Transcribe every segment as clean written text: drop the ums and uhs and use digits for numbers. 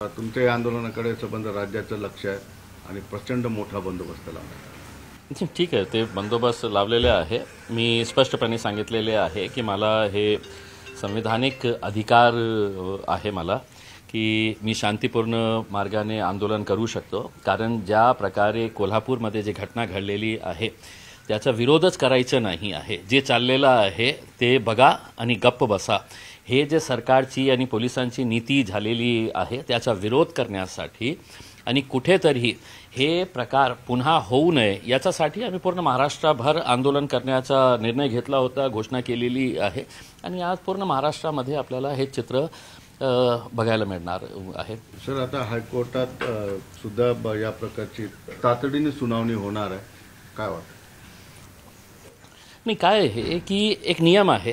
तुमच्या आंदोलनाकडे संबंध राज्याचं लक्ष आहे आणि प्रचंड मोठा बंदोबस्त लावला। ठीक आहे, ते बंदोबस्त लावलेले आहे। मी स्पष्टपणे सांगितलेले आहे की मला हे संविधानिक अधिकार आहे मला की मी शांतिपूर्ण मार्गाने आंदोलन करू शकतो, कारण ज्या प्रकारे कोल्हापूरमध्ये जी घटना घडलेली आहे त्याचा विरोधच करायचं नाही आहे। जे चाललेलं आहे ते बघा आणि गप्प बसा, हे जे सरकारची आणि पोलिसांची नीती झालेली आहे त्याचा विरोध करण्यासाठी आणि कुठेतरी हे प्रकार पुन्हा होऊ नये याच्यासाठी आम्ही पूर्ण महाराष्ट्रभर आंदोलन करण्याचा निर्णय घेतला होता, घोषणा केलेली आहे आणि आज पूर्ण महाराष्ट्रामध्ये आपल्याला हे चित्र बघायला मिळणार आहे। सर, आता हायकोर्टात सुद्धा या प्रकारची तातडीने सुनावणी होणार आहे, काय वाटतं? नाही, काय आहे की एक नियम आहे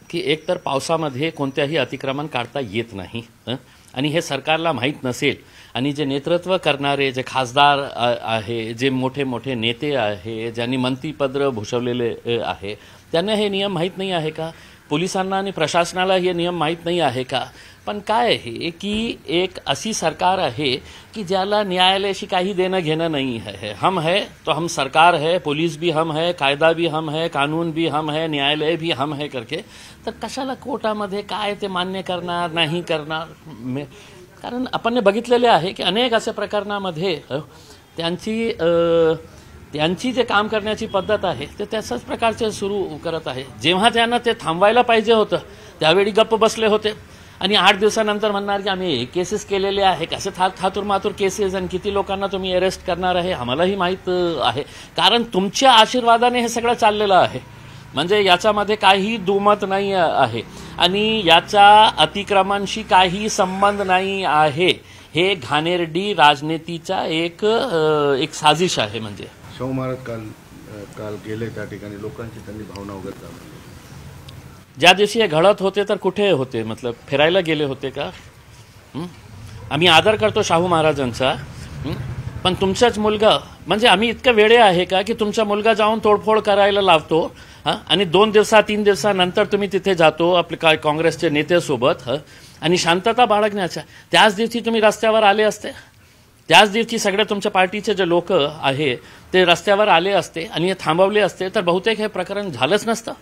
की एकतर पावसामध्ये कोणत्याही अतिक्रमण काढता येत नाही आणि हे सरकारला माहीत नसेल आणि जे नेतृत्व करणारे जे खासदार आहे, जे मोठे मोठे नेते आहे, ज्यांनी मंत्रिपद भूषवलेले आहे, त्यांना हे नियम माहीत नाही आहे का? पोलिसांना आणि प्रशासनाला हे नियम माहीत नाही आहे का? पण काय आहे की एक अशी सरकार आहे की ज्याला न्यायालयाशी काही देणं घेणं नाही है। हम है तो हम सरकार है, पुलिस भी हम है, कायदा भी हम है, कानून भी हम है, न्यायालय भी हम है करके, तर कशाला कोर्टामध्ये काय ते मान्य करणार नाही करणार? कारण आपण बघितलेले आहे की अनेक अशा प्रकरणामध्ये त्यांची जे काम करण्याची पद्धत आहे ते त्याच्याच प्रकारचे सुरू करत आहे। जेव्हा त्यांना ते थांबवायला पाहिजे होतं त्यावेळी गप्प बसले होते आणि 8 दिवसानंतर म्हणणार की आम्ही केसेस केलेले आहे। कसे थातुरमातुर केसेस आणि किती लोकांना तुम्ही अरेस्ट करणार आहे आम्हालाही माहीत आहे, कारण तुमच्या आशीर्वादाने हे सगळं चाललेलं आहे। म्हणजे याच्यामध्ये काही दुमत नाही आहे आणि याचा अतिक्रमणशी काही संबंध नाही आहे। हे घाणेरडी राजनीतीचा एक साजिश आहे। म्हणजे शाहू महाराज काल गेले त्या ठिकाणी, लोकांची त्यांनी भावना उघड झाली। ज्या दिवशी हे घडत होते तर कुठे होते? मतलब फिरायला गेले होते का? आम्ही आदर करतो शाहू महाराजांचा, पण तुमचाच मुलगा, म्हणजे आम्ही इतकं वेडे आहे का की तुमचा मुलगा जाऊन तोडफोड करायला लावतो आणि 2 दिवसा 3 दिवसानंतर तुम्ही तिथे जातो आपले काय काँग्रेसचे नेत्यासोबत आणि शांतता बाळगण्याच्या त्याच दिवशी तुम्ही रस्त्यावर आले असते, त्याच दिवशी सगळे तुमच्या पार्टीचे जे लोक आहे ते रस्त्यावर आले असते आणि हे थांबवले असते तर बहुतेक हे प्रकरण झालंच नसतं।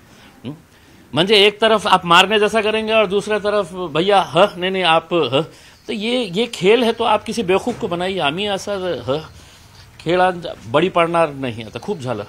म्हणजे एक तरफ आप मारने जैसा करेंगे और दूसरी तरफ भैया नहीं आप तो ये खेल है तो आप किसी बेवकूफ को बनाइए। आम्ही असं खेळात बळी पडणार नाही, आता खूप झालं।